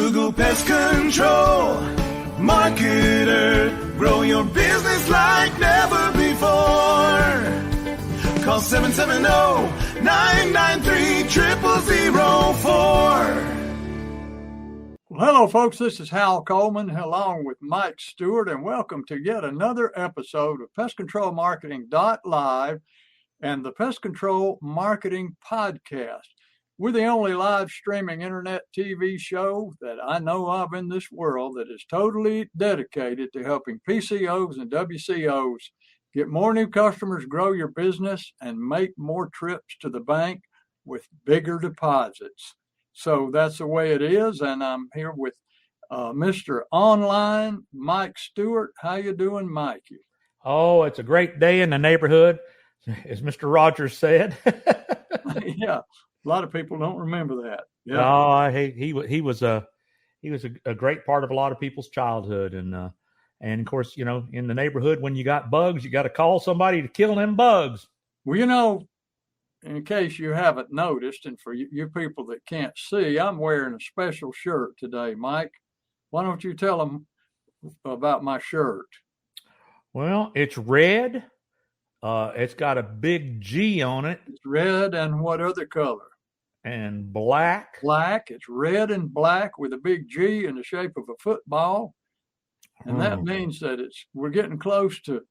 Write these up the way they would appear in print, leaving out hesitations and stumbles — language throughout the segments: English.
Google Pest Control Marketer. Grow your business like never before. Call 770-993-0004. Well, hello, folks. This is Hal Coleman along with Mike Stewart, and welcome to yet another episode of Pest Control Marketing Live and the Pest Control Marketing Podcast. We're the only live streaming internet TV show that I know of in this world that is totally dedicated to helping PCOs and WCOs get more new customers, grow your business, and make more trips to the bank with bigger deposits. So that's the way it is, and I'm here with Mr. Online, Mike Stewart. How you doing, Mikey? Oh, it's a great day in the neighborhood, as Mr. Rogers said. Yeah. A lot of people don't remember that. Yeah. Oh, he was a great part of a lot of people's childhood, and of course, you know, in the neighborhood, when you got bugs, you got to call somebody to kill them bugs. Well, you know, in case you haven't noticed, and for you people that can't see, I'm wearing a special shirt today, Mike. Why don't you tell them about my shirt? Well, it's red. It's got a big G on it. It's red, and what other color? And black. Black. It's red and black with a big G in the shape of a football. And that means that we're getting close to,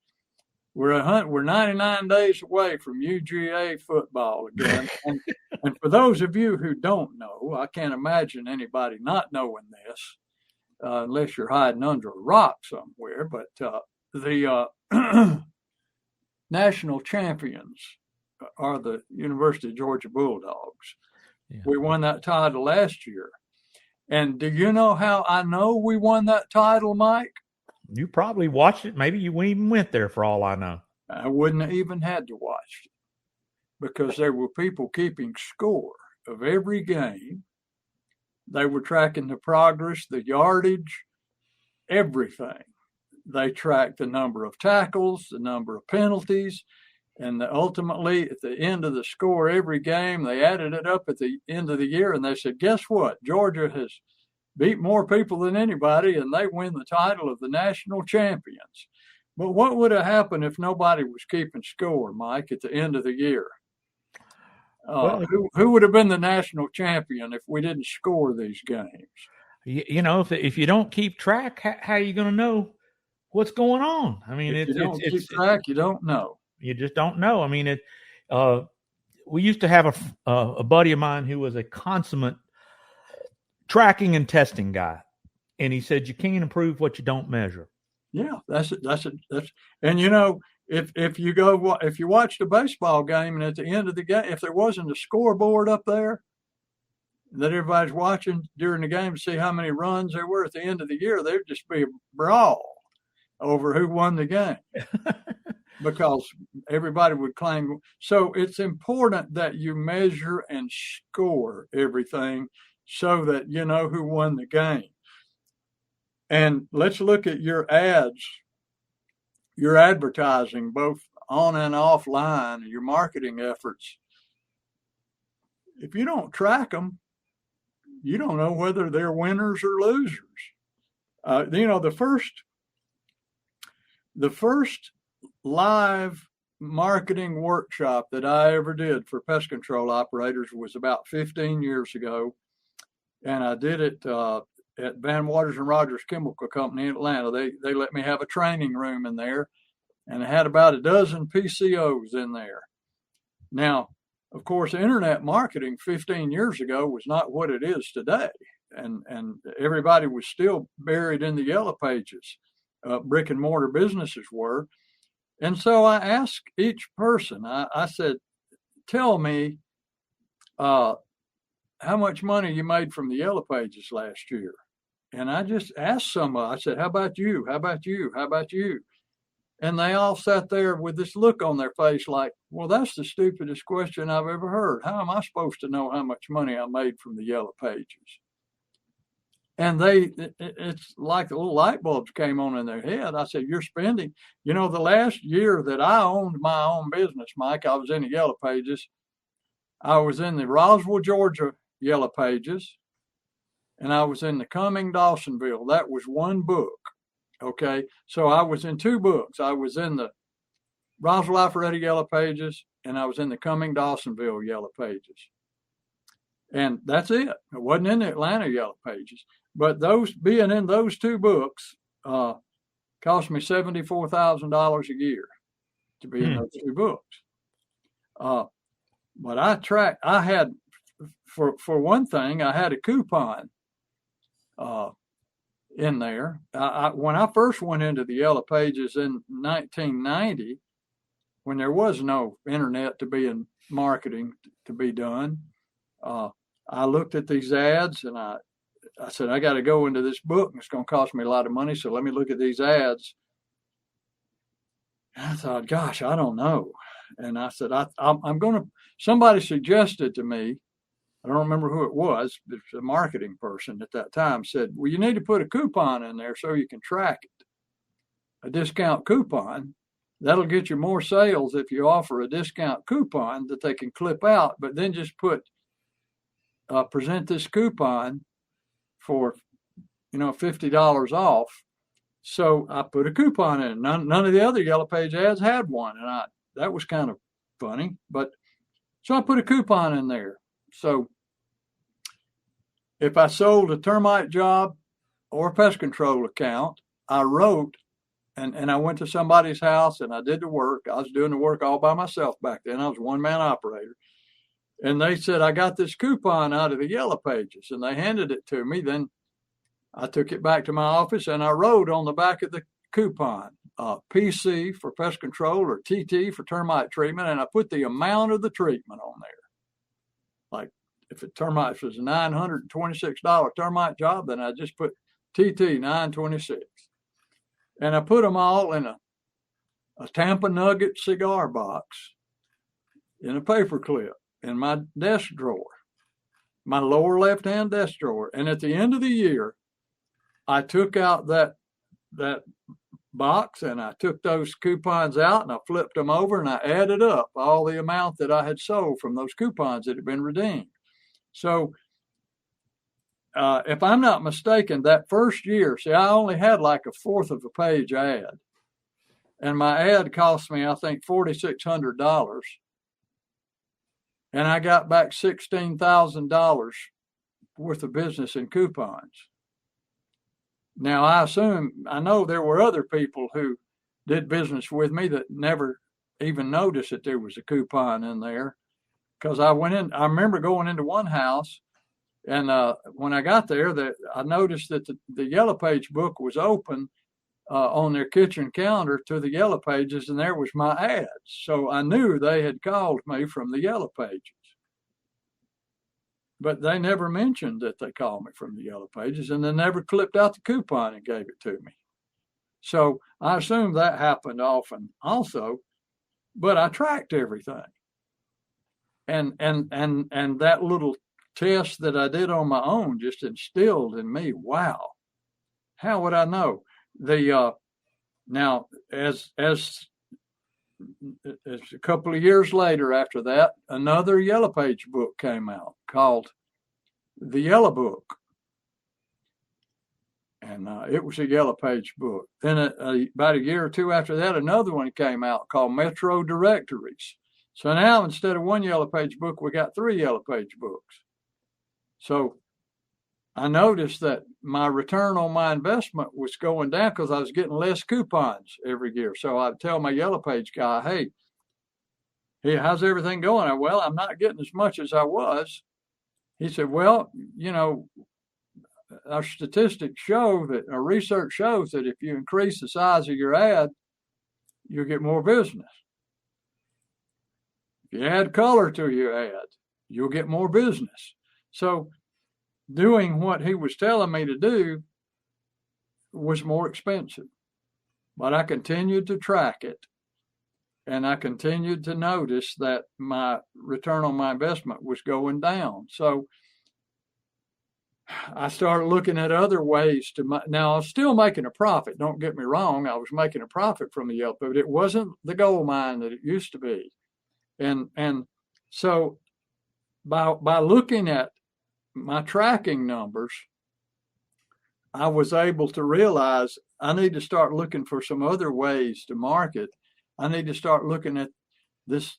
we're 99 days away from UGA football again. and for those of you who don't know, I can't imagine anybody not knowing this, unless you're hiding under a rock somewhere. But the national champions are the University of Georgia Bulldogs. Yeah. We won that title last year. And do you know how I know we won that title, Mike? You probably watched it. Maybe you even went there for all I know. I wouldn't have even had to watch it because there were people keeping score of every game. They were tracking the progress, the yardage, everything. They tracked the number of tackles, the number of penalties, and ultimately, at the end of the score every game, they added it up at the end of the year, and they said, guess what? Georgia has beat more people than anybody, and they win the title of the national champions. But what would have happened if nobody was keeping score, Mike, at the end of the year? Who would have been the national champion if we didn't score these games? You know, if you don't keep track, how are you going to know what's going on? I mean, if you don't keep track, you don't know. You just don't know. I mean, we used to have a buddy of mine who was a consummate tracking and testing guy, and he said you can't improve what you don't measure. Yeah, that's it. And you know, if you watched a baseball game and at the end of the game, if there wasn't a scoreboard up there that everybody's watching during the game to see how many runs there were at the end of the year, there'd just be a brawl over who won the game. Because everybody would claim. So it's important that you measure and score everything so that you know who won the game. And let's look at your ads, your advertising, both on and offline, your marketing efforts. If you don't track them, you don't know whether they're winners or losers. You know, the first live marketing workshop that I ever did for pest control operators was about 15 years ago. And I did it at Van Waters and Rogers Chemical Company in Atlanta. They let me have a training room in there, and I had about a dozen PCOs in there. Now, of course, internet marketing 15 years ago was not what it is today. And everybody was still buried in the yellow pages. Brick and mortar businesses were. And so I asked each person, I said, tell me how much money you made from the yellow pages last year. And I just asked somebody, I said, how about you? How about you? How about you? And they all sat there with this look on their face like, well, that's the stupidest question I've ever heard. How am I supposed to know how much money I made from the yellow pages? And it's like the little light bulbs came on in their head. I said, you're spending, you know, the last year that I owned my own business, Mike, I was in the yellow pages. I was in the Roswell, Georgia yellow pages. and I was in the Cumming Dawsonville. That was one book. Okay. So I was in two books. I was in the Roswell Alpharetta Yellow Pages, and I was in the Cumming Dawsonville Yellow Pages. And that's it. It wasn't in the Atlanta Yellow Pages. But those being in those two books cost me $74,000 a year to be in those two books. But I had, for one thing, I had a coupon in there. When I first went into the Yellow Pages in 1990, when there was no internet to be in marketing to be done, I looked at these ads and I said, I got to go into this book and it's going to cost me a lot of money. So let me look at these ads. And I thought, gosh, I don't know. And I said, I'm going to, somebody suggested to me, I don't remember who it was, but a marketing person at that time said, well, you need to put a coupon in there so you can track it. A discount coupon. That'll get you more sales if you offer a discount coupon that they can clip out, but then just present this coupon for, $50 off. So I put a coupon in. None of the other Yellow Page ads had one, and that was kind of funny. But so I put a coupon in there. So if I sold a termite job or a pest control account, I wrote, and I went to somebody's house and I did the work. I was doing the work all by myself back then. I was a one-man operator. And they said, I got this coupon out of the Yellow Pages, and they handed it to me. Then I took it back to my office and I wrote on the back of the coupon, PC for pest control or TT for termite treatment. And I put the amount of the treatment on there. Like if a termite was a $926 termite job, then I just put TT $926. And I put them all in a Tampa Nugget cigar box in a paper clip in my desk drawer, my lower left-hand desk drawer. And at the end of the year, I took out that box and I took those coupons out and I flipped them over and I added up all the amount that I had sold from those coupons that had been redeemed. So if I'm not mistaken, that first year, I only had like a fourth of a page ad. And my ad cost me, I think, $4,600. And I got back $16,000 worth of business in coupons. Now, I know there were other people who did business with me that never even noticed that there was a coupon in there. Because I remember going into one house, and when I got there, I noticed that the Yellow Page book was open on their kitchen counter to the Yellow Pages, and there was my ads. So I knew they had called me from the Yellow Pages. But they never mentioned that they called me from the Yellow Pages, and they never clipped out the coupon and gave it to me. So I assume that happened often also, but I tracked everything. And that little test that I did on my own just instilled in me, wow, how would I know? Now as a couple of years later after that, another Yellow Page book came out called The Yellow Book. And it was a Yellow Page book. Then about a year or two after that, another one came out called Metro Directories. So now instead of one Yellow Page book, we got 3 Yellow Page books. So I noticed that my return on my investment was going down because I was getting less coupons every year. So I'd tell my Yellow Page guy, hey, how's everything going? Well, I'm not getting as much as I was. He said, well, our statistics show that, our research shows that if you increase the size of your ad, you'll get more business. If you add color to your ad, you'll get more business. So doing what he was telling me to do was more expensive. But I continued to track it, and I continued to notice that my return on my investment was going down. So I started looking at other ways now I was still making a profit. Don't get me wrong. I was making a profit from the Yelp, but it wasn't the gold mine that it used to be. And so by looking at my tracking numbers I was able to realize I need to start looking for some other ways to market. I need to start looking at this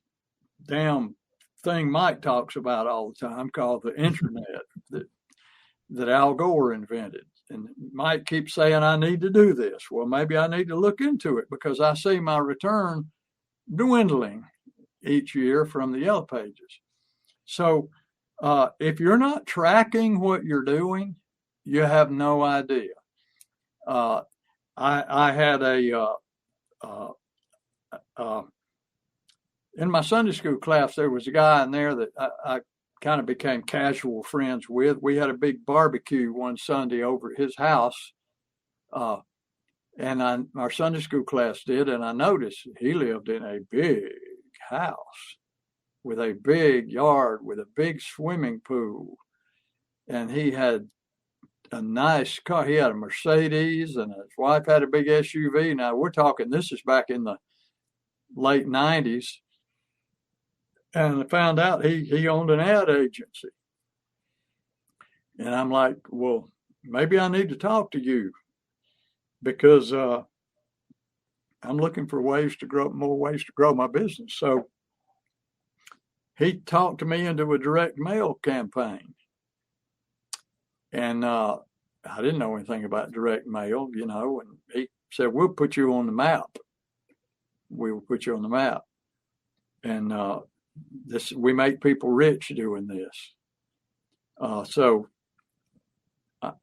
damn thing Mike talks about all the time called the internet that Al Gore invented. And Mike keeps saying, I need to do this. Well, maybe I need to look into it because I see my return dwindling each year from the Yellow Pages. So if you're not tracking what you're doing, you have no idea. I had in my Sunday school class, there was a guy in there that I kind of became casual friends with. We had a big barbecue one Sunday over at his house. And our Sunday school class did, and I noticed he lived in a big house with a big yard with a big swimming pool. And he had a nice car. He had a Mercedes, and his wife had a big SUV. Now, we're talking, this is back in the late 90s. And I found out he owned an ad agency. And I'm like, well, maybe I need to talk to you because I'm looking for more ways to grow my business. So he talked me into a direct mail campaign. And I didn't know anything about direct mail, and he said, we'll put you on the map. We will put you on the map. And we make people rich doing this. So I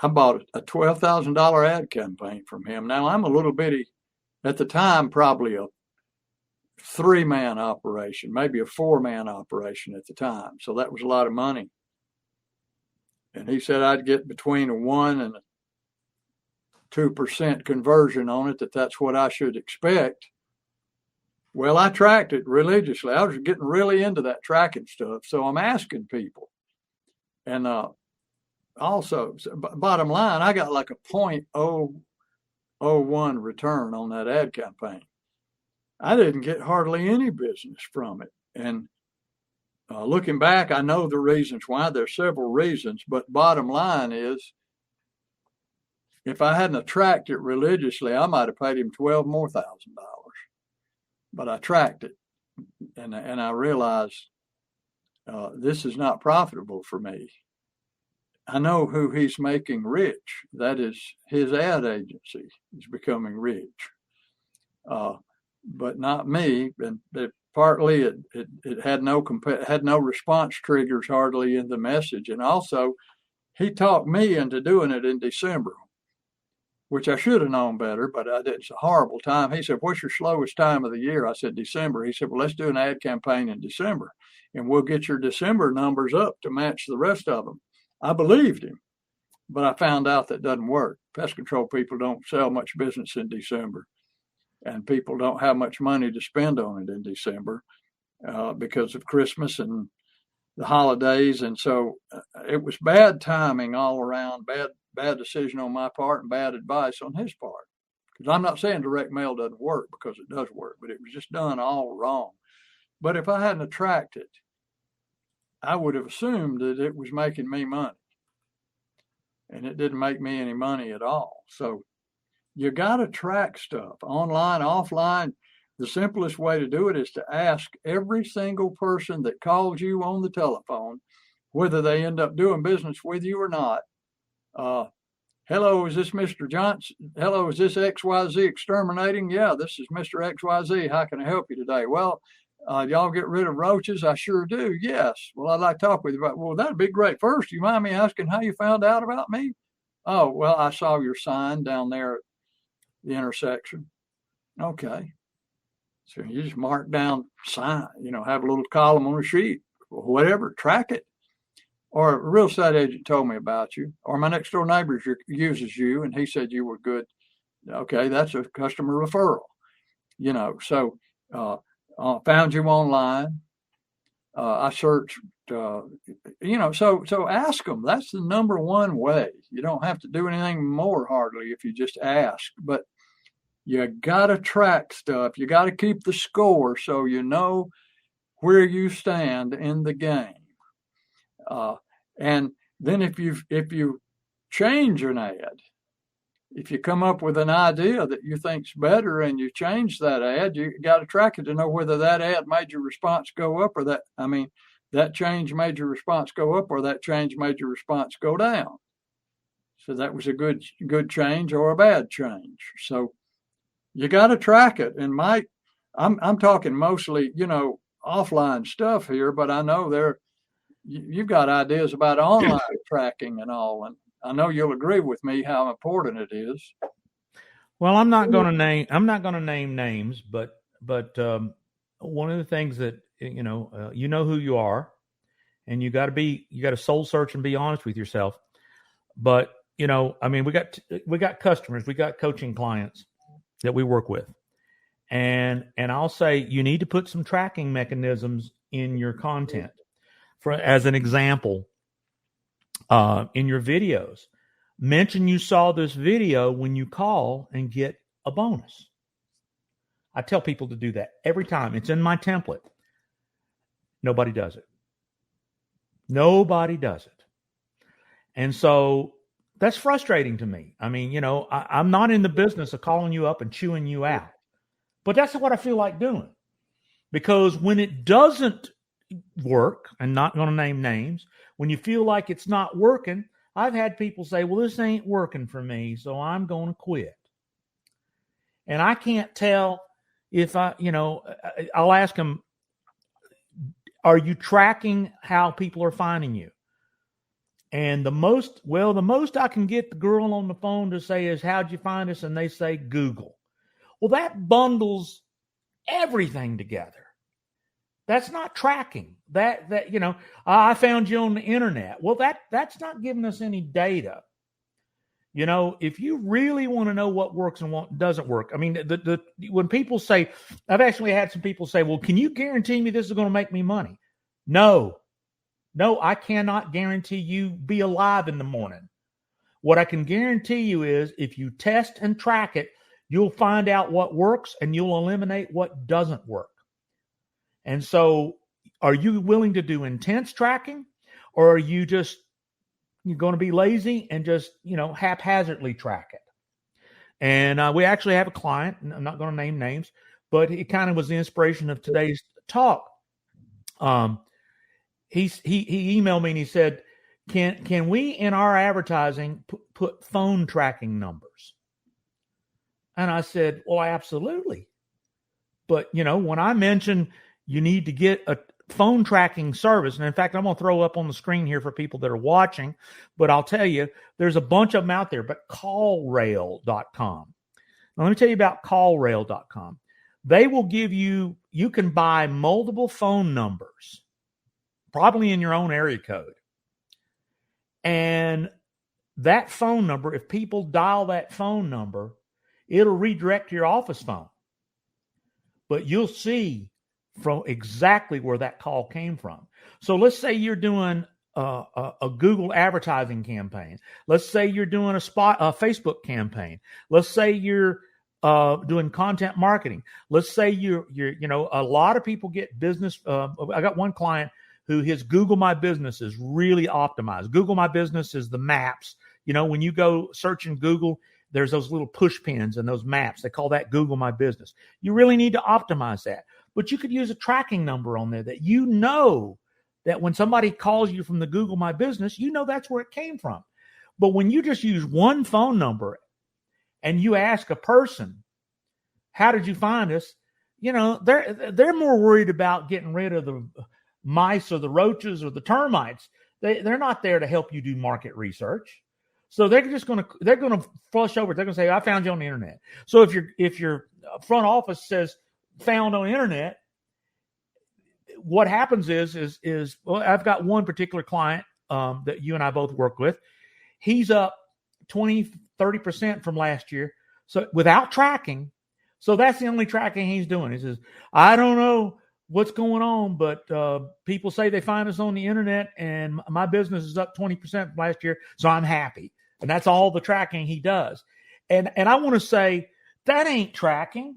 bought a $12,000 ad campaign from him. Now I'm a little bitty, at the time, probably a 3-man operation, maybe a 4-man operation at the time. So that was a lot of money. And he said I'd get between a 1 and a 2% conversion on it, that's what I should expect. Well, I tracked it religiously. I was getting really into that tracking stuff. So I'm asking people. And also, bottom line, I got like a 0.001 return on that ad campaign. I didn't get hardly any business from it. And looking back, I know the reasons why. There's several reasons, but bottom line is, if I hadn't tracked it religiously, I might have paid him $12,000 more. But I tracked it, and I realized this is not profitable for me. I know who he's making rich. That is his ad agency is becoming rich, but not me. And partly it had no response triggers hardly in the message, and also he talked me into doing it in December, which I should have known better, but it's a horrible time. He said, what's your slowest time of the year? I said, December. He said, well, let's do an ad campaign in December, and we'll get your December numbers up to match the rest of them. I believed him, but I found out that doesn't work. Pest control people don't sell much business in December, and people don't have much money to spend on it in December because of Christmas and the holidays. And so it was bad timing all around, bad decision on my part and bad advice on his part. Because I'm not saying direct mail doesn't work, because it does work, but it was just done all wrong. But if I hadn't tracked it, I would have assumed that it was making me money. And it didn't make me any money at all. So you got to track stuff online, offline. The simplest way to do it is to ask every single person that calls you on the telephone, whether they end up doing business with you or not. Hello, is this Mr. Johnson? Hello, is this XYZ Exterminating? Yeah, this is Mr. XYZ. How can I help you today? Well, y'all get rid of roaches? I sure do. Yes. Well, I'd like to talk with you about, well, that'd be great. First, you mind me asking how you found out about me? Oh, well, I saw your sign down there at the intersection. Okay. So you just mark down sign, have a little column on a sheet, whatever, track it. Or a real estate agent told me about you, or my next door neighbor uses you and he said you were good. Okay, that's a customer referral. So found you online. I searched, so ask them. That's the number one way. You don't have to do anything more hardly if you just ask, but you got to track stuff. You got to keep the score so you know where you stand in the game. And then if you change an ad. If you come up with an idea that you think's better and you change that ad, you got to track it to know whether that ad made your response go up or that change made your response go up or that change made your response go down. So that was a good change or a bad change. So you got to track it. And Mike, I'm talking mostly, offline stuff here, but I know you've got ideas about online tracking and all, and I know you'll agree with me how important it is. Well, I'm not going to name names, but one of the things that you know who you are, and you got to soul search and be honest with yourself. But we got customers, we got coaching clients that we work with, and I'll say you need to put some tracking mechanisms in your content. As an example, in your videos, mention you saw this video when you call and get a bonus. I tell people to do that every time. It's in my template. Nobody does it. And so that's frustrating to me. I mean, I'm not in the business of calling you up and chewing you out, but that's what I feel like doing. Because when it doesn't work, I'm not going to name names, when you feel like it's not working, I've had people say, well, this ain't working for me, so I'm going to quit. And I can't tell if I'll ask them, are you tracking how people are finding you? And the most I can get the girl on the phone to say is, how'd you find us? And they say Google. Well, that bundles everything together. That's not tracking. I found you on the internet. Well, that's not giving us any data. If you really want to know what works and what doesn't work, I mean, when people say, I've actually had some people say, well, can you guarantee me this is going to make me money? No, I cannot guarantee you be alive in the morning. What I can guarantee you is if you test and track it, you'll find out what works and you'll eliminate what doesn't work. And so are you willing to do intense tracking, or are you just you're going to be lazy and just, haphazardly track it? And we actually have a client, and I'm not going to name names, but it kind of was the inspiration of today's talk. He emailed me and he said, can we in our advertising put phone tracking numbers? And I said, well, absolutely. But, when I mention you need to get a phone tracking service, and in fact, I'm going to throw up on the screen here for people that are watching, but I'll tell you, there's a bunch of them out there, but callrail.com. Now, let me tell you about callrail.com. They will give you can buy multiple phone numbers, probably in your own area code. And that phone number, if people dial that phone number, it'll redirect to your office phone. But you'll see from exactly where that call came from. So let's say you're doing a Google advertising campaign. Let's say you're doing a Facebook campaign. Let's say you're doing content marketing. Let's say you're a lot of people get business. I got one client who his Google My Business is really optimized. Google My Business is the maps. When you go search in Google, there's those little push pins and those maps. They call that Google My Business. You really need to optimize that. But you could use a tracking number on there that that when somebody calls you from the Google My Business, that's where it came from. But when you just use one phone number and you ask a person, how did you find us? They're more worried about getting rid of the mice or the roaches or the termites. They're not there to help you do market research. So they're going to flush over. They're going to say, I found you on the internet. So if your front office says found on the internet, what happens is well, I've got one particular client that you and I both work with. He's up 20-30% from last year. So without tracking. So that's the only tracking he's doing. He says, I don't know what's going on, but people say they find us on the internet and my business is up 20% from last year. So I'm happy. And that's all the tracking he does. And I want to say that ain't tracking.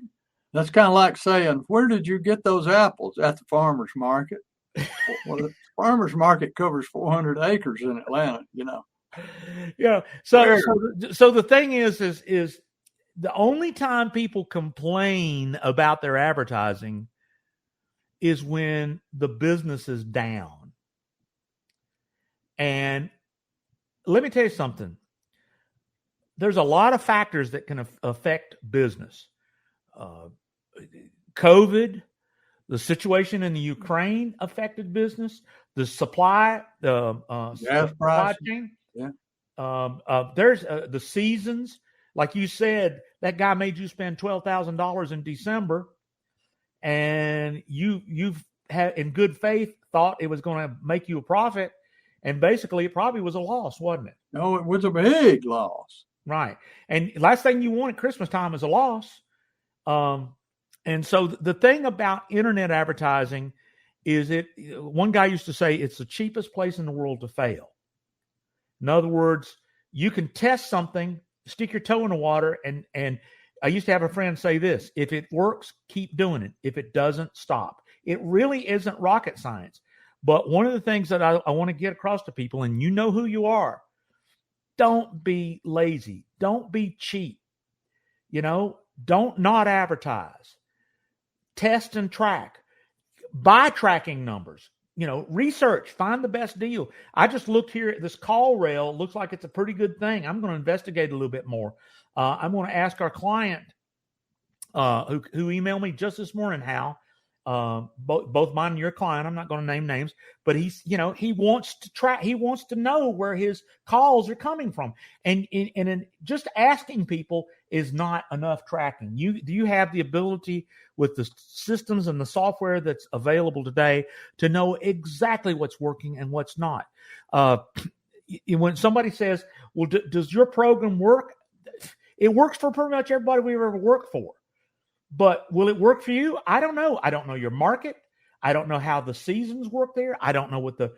That's kind of like saying, where did you get those apples? At the farmer's market. Well, the farmer's market covers 400 acres in Atlanta, So the thing is the only time people complain about their advertising is when the business is down. And let me tell you something. There's a lot of factors that can affect business. COVID, the situation in the Ukraine affected business. The supply chain. Yeah. There's the seasons. Like you said, that guy made you spend $12,000 in December, and you've had in good faith thought it was going to make you a profit, and basically it probably was a loss, wasn't it? No, it was a big loss. Right. And last thing you want at Christmas time is a loss. And so the thing about internet advertising is one guy used to say it's the cheapest place in the world to fail. In other words, you can test something, stick your toe in the water, and I used to have a friend say this: if it works, keep doing it. If it doesn't, stop. It really isn't rocket science. But one of the things that I want to get across to people, and you know who you are, don't be lazy. Don't be cheap. Don't not advertise. Test and track. Buy tracking numbers. Research, find the best deal. I just looked here at this call rail. Looks like it's a pretty good thing. I'm going to investigate a little bit more. I'm going to ask our client who emailed me just this morning, Hal, both mine and your client. I'm not going to name names, but he wants to track. He wants to know where his calls are coming from. And just asking people is not enough tracking. Do you have the ability with the systems and the software that's available today to know exactly what's working and what's not? When somebody says, well, does your program work? It works for pretty much everybody we've ever worked for. But will it work for you? I don't know. I don't know your market. I don't know how the seasons work there. I don't know what the,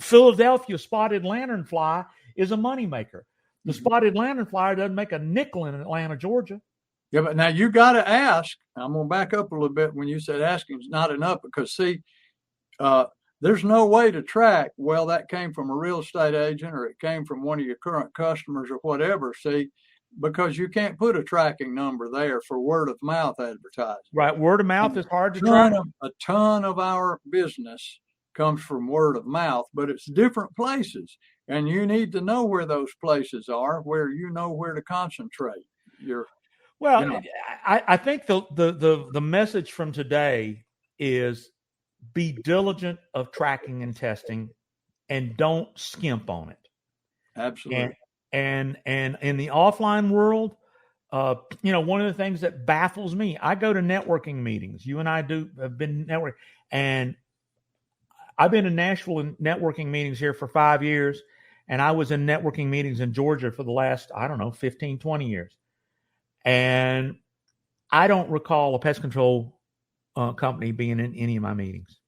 Philadelphia spotted lanternfly is a moneymaker. The spotted lanternfly doesn't make a nickel in Atlanta, Georgia. Yeah, but now you got to ask. I'm going to back up a little bit when you said asking is not enough, because there's no way to track, well, that came from a real estate agent or it came from one of your current customers or whatever, because you can't put a tracking number there for word of mouth advertising. Right. Word of mouth is hard to track. A ton of our business comes from word of mouth, but it's different places. And you need to know where those places are, where where to concentrate. I think the message from today is be diligent of tracking and testing, and don't skimp on it. Absolutely. And in the offline world, one of the things that baffles me, I go to networking meetings. You and I have been networking, and I've been in Nashville in networking meetings here for 5 years, and I was in networking meetings in Georgia for the last, 15, 20 years. And I don't recall a pest control company being in any of my meetings.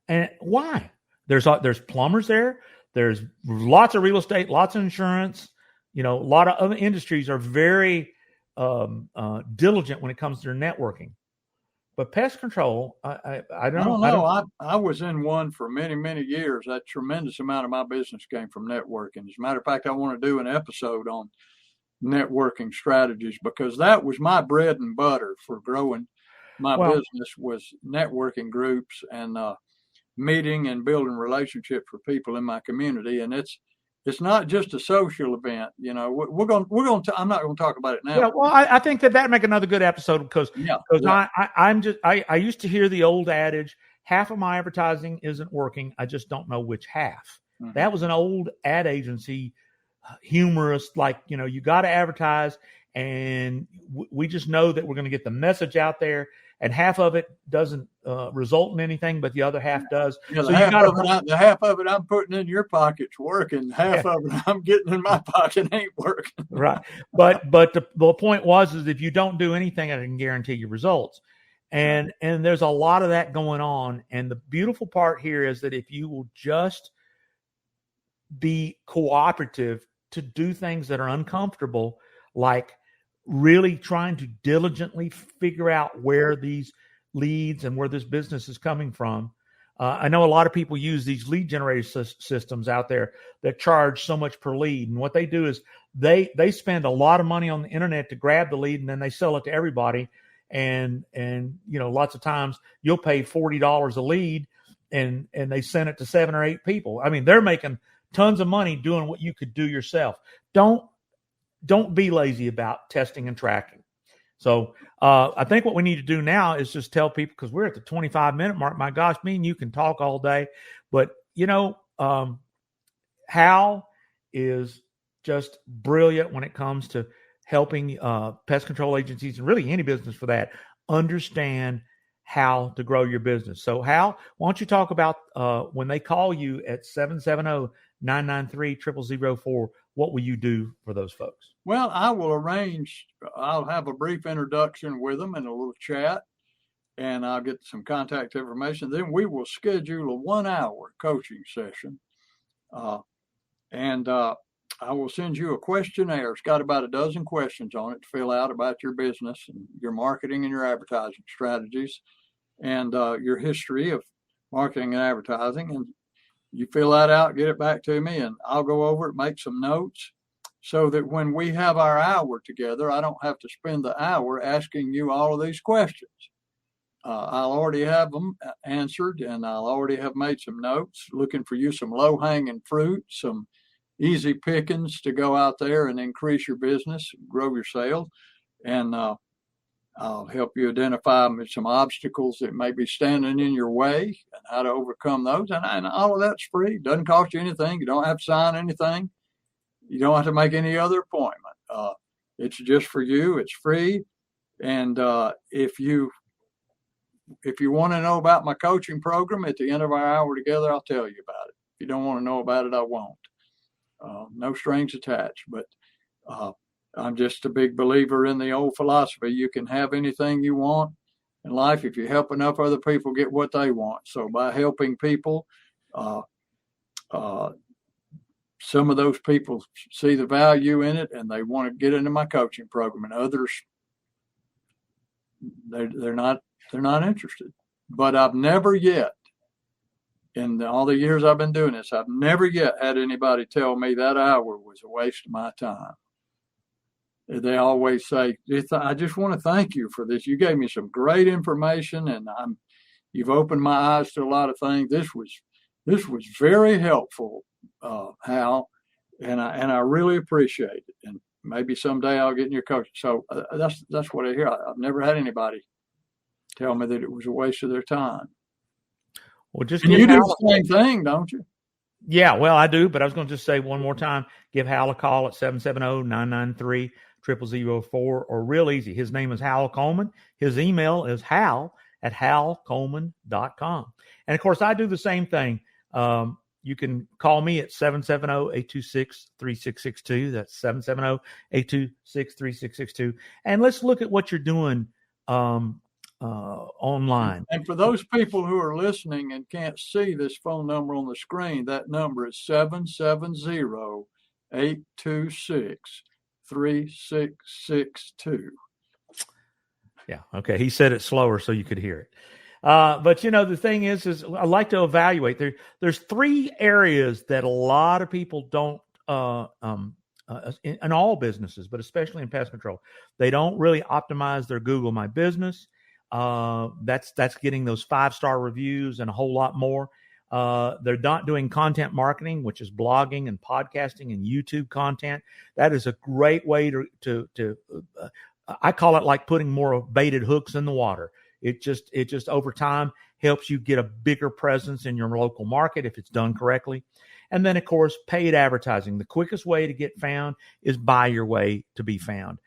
And why? There's plumbers there. There's lots of real estate, lots of insurance. A lot of other industries are very diligent when it comes to their networking. But pest control, I don't know. I was in one for many, many years. A tremendous amount of my business came from networking. As a matter of fact, I want to do an episode on networking strategies, because that was my bread and butter for growing my business, was networking groups and meeting and building relationships with people in my community. And it's not just a social event. I'm not going to talk about it now. Yeah, well, I think that'd make another good episode, because I used to hear the old adage, half of my advertising isn't working. I just don't know which half. Mm-hmm. That was an old ad agency humorous, you got to advertise, and we just know that we're going to get the message out there, and half of it doesn't result in anything, but the other half does. So the half of it I'm putting in your pocket's working. Half of it I'm getting in my pocket ain't working. Right. But the point is if you don't do anything, I can guarantee you results. And there's a lot of that going on. And the beautiful part here is that if you will just be cooperative to do things that are uncomfortable, like really trying to diligently figure out where these leads and where this business is coming from, I know a lot of people use these lead generator systems out there that charge so much per lead. And what they do is they spend a lot of money on the internet to grab the lead, and then they sell it to everybody. And lots of times you'll pay $40 a lead, and they send it to 7 or 8 people. I mean, they're making tons of money doing what you could do yourself. Don't be lazy about testing and tracking. So I think what we need to do now is just tell people, because we're at the 25-minute mark. My gosh, me and you can talk all day. But, Hal is just brilliant when it comes to helping pest control agencies, and really any business for that, understand how to grow your business. So, Hal, why don't you talk about when they call you at 770-993-0004, what will you do for those folks? Well, I'll have a brief introduction with them and a little chat, and I'll get some contact information. Then we will schedule a 1-hour coaching session. And I will send you a questionnaire. It's got about a dozen questions on it to fill out about your business and your marketing and your advertising strategies, and your history of marketing and advertising. And you fill that out, get it back to me, and I'll go over it, make some notes, so that when we have our hour together, I don't have to spend the hour asking you all of these questions. I'll already have them answered, and I'll already have made some notes, looking for you some low-hanging fruit, some easy pickings to go out there and increase your business, grow your sales. And I'll help you identify some obstacles that may be standing in your way and how to overcome those. And all of that's free. Doesn't cost you anything. You don't have to sign anything. You don't have to make any other appointment. It's just for you. It's free. And if you want to know about my coaching program at the end of our hour together, I'll tell you about it. If you don't want to know about it, I won't. No strings attached. But I'm just a big believer in the old philosophy. You can have anything you want in life if you help enough other people get what they want. So by helping people, some of those people see the value in it and they want to get into my coaching program, and others, they're not interested. But I've never yet, in all the years I've been doing this, I've never yet had anybody tell me that hour was a waste of my time. They always say, I just want to thank you for this. You gave me some great information, and you've opened my eyes to a lot of things. This was very helpful, Hal, and I really appreciate it. And maybe someday I'll get in your coaching. So that's what I hear. I've never had anybody tell me that it was a waste of their time. Well, just you do the same thing, don't you? Yeah, well, I do, but I was going to just say one more time, give Hal a call at 770-993-0004, or real easy. His name is Hal Coleman. His email is hal@halcoleman.com. And of course, I do the same thing. You can call me at 770-826-3662. That's 770-826-3662. And let's look at what you're doing online. And for those people who are listening and can't see this phone number on the screen, that number is 770-826-3662. Yeah. Okay. He said it slower so you could hear it. But the thing is I like to evaluate. There's 3 areas that a lot of people don't, in all businesses, but especially in pest control, they don't really optimize their Google My Business. That's getting those 5-star reviews and a whole lot more. They're not doing content marketing, which is blogging and podcasting and YouTube content. That is a great way to I call it like putting more baited hooks in the water. It just over time helps you get a bigger presence in your local market if it's done correctly. And then, of course, paid advertising. The quickest way to get found is buy your way to be found.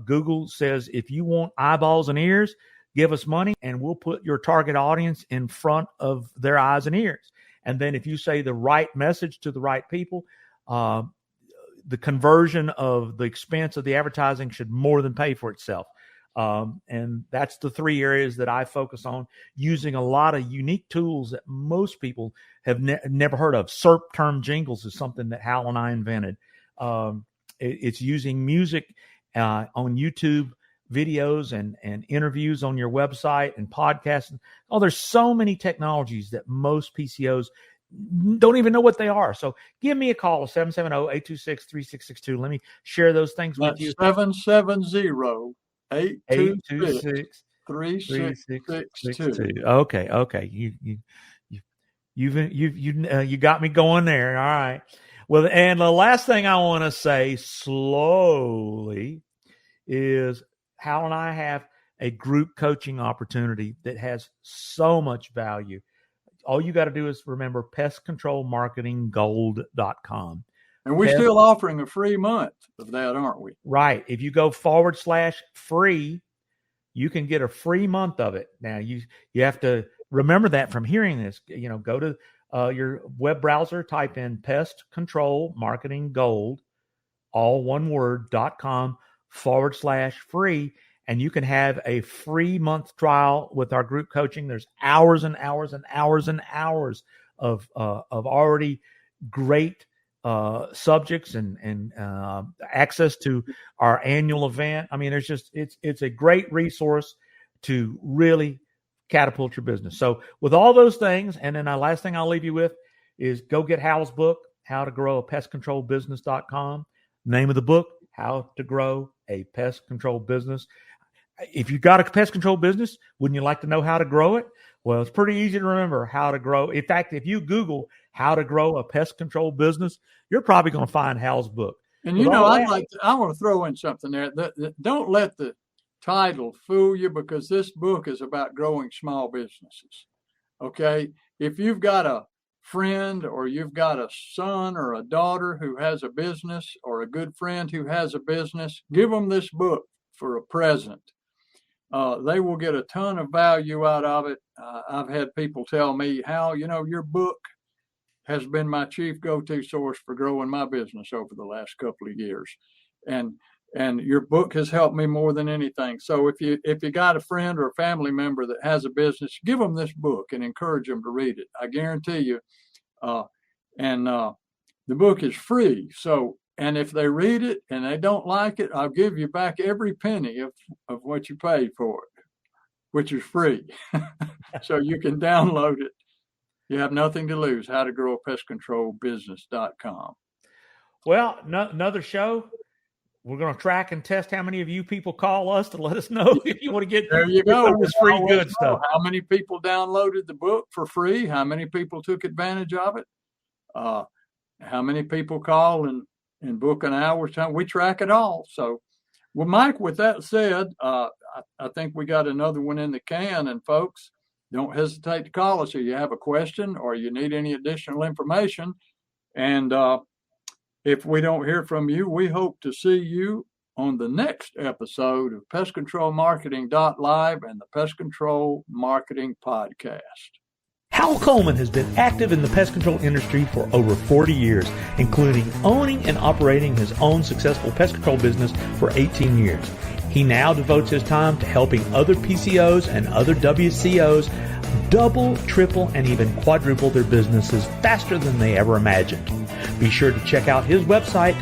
Google says if you want eyeballs and ears, give us money and we'll put your target audience in front of their eyes and ears. And then if you say the right message to the right people, the conversion of the expense of the advertising should more than pay for itself. And that's the 3 areas that I focus on, using a lot of unique tools that most people have never heard of. SERP term jingles is something that Hal and I invented. It's using music on YouTube videos and interviews on your website and podcasts. Oh, there's so many technologies that most PCOs don't even know what they are. So give me a call, 770-826-3662. Let me share those things with you. 770-826-3662. Okay. You got me going there. All right. Well, and the last thing I want to say slowly is Hal and I have a group coaching opportunity that has so much value. All you got to do is remember pestcontrolmarketinggold.com. And we're still offering a free month of that, aren't we? Right. If you go /free, you can get a free month of it. Now, you have to remember that from hearing this. Go to your web browser, type in Pest Control Marketing Gold, all one word, .com /free. And you can have a free month trial with our group coaching. There's hours and hours and hours and hours of already great subjects and access to our annual event. I mean, it's a great resource to really catapult your business. So with all those things, and then the last thing I'll leave you with is go get Hal's book, How to Grow a Pest Control Business.com. Name of the book, How to Grow a Pest Control Business. If you've got a pest control business, wouldn't you like to know how to grow it? Well, it's pretty easy to remember how to grow. In fact, if you Google how to grow a pest control business, you're probably going to find Hal's book. And I want to throw in something there. Don't let the title fool you, because this book is about growing small businesses. Okay. If you've got a friend or you've got a son or a daughter who has a business, or a good friend who has a business, give them this book for a present. They will get a ton of value out of it. I've had people tell me, Hal, your book has been my chief go-to source for growing my business over the last couple of years. And your book has helped me more than anything. So if you got a friend or a family member that has a business, give them this book and encourage them to read it. I guarantee you. The book is free. So, and if they read it and they don't like it, I'll give you back every penny of what you paid for it, which is free. So you can download it. You have nothing to lose. How to Grow a Pest Control Business.com. Well, another show. We're going to track and test how many of you people call us to let us know if you want to get there. You go. This free good stuff. How many people downloaded the book for free? How many people took advantage of it? How many people call and book an hour's time? We track it all. So, well, Mike, with that said, I think we got another one in the can. And folks, don't hesitate to call us if you have a question or you need any additional information. And if we don't hear from you, we hope to see you on the next episode of Pest Control Marketing.live and the Pest Control Marketing Podcast. Hal Coleman has been active in the pest control industry for over 40 years, including owning and operating his own successful pest control business for 18 years. He now devotes his time to helping other PCOs and other WCOs double, triple, and even quadruple their businesses faster than they ever imagined. Be sure to check out his website,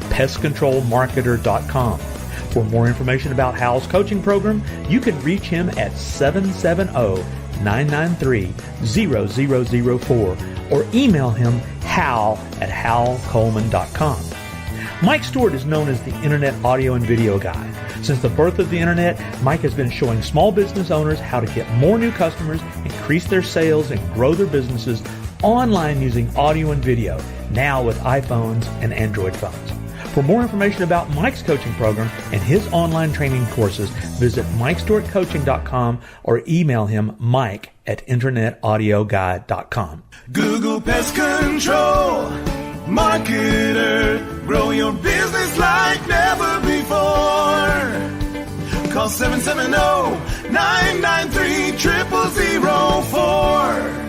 pestcontrolmarketer.com. For more information about Hal's coaching program, you can reach him at 770-993-0004 or email him hal@halcoleman.com. Mike Stewart is known as the Internet audio and video guy. Since the birth of the Internet, Mike has been showing small business owners how to get more new customers, increase their sales, and grow their businesses online using audio and video, now with iPhones and Android phones. For more information about Mike's coaching program and his online training courses, visit MikeStewartCoaching.com or email him mike@internetaudioguide.com. Google Pest Control Marketer. Grow your business like never before. Call 770-993-0004.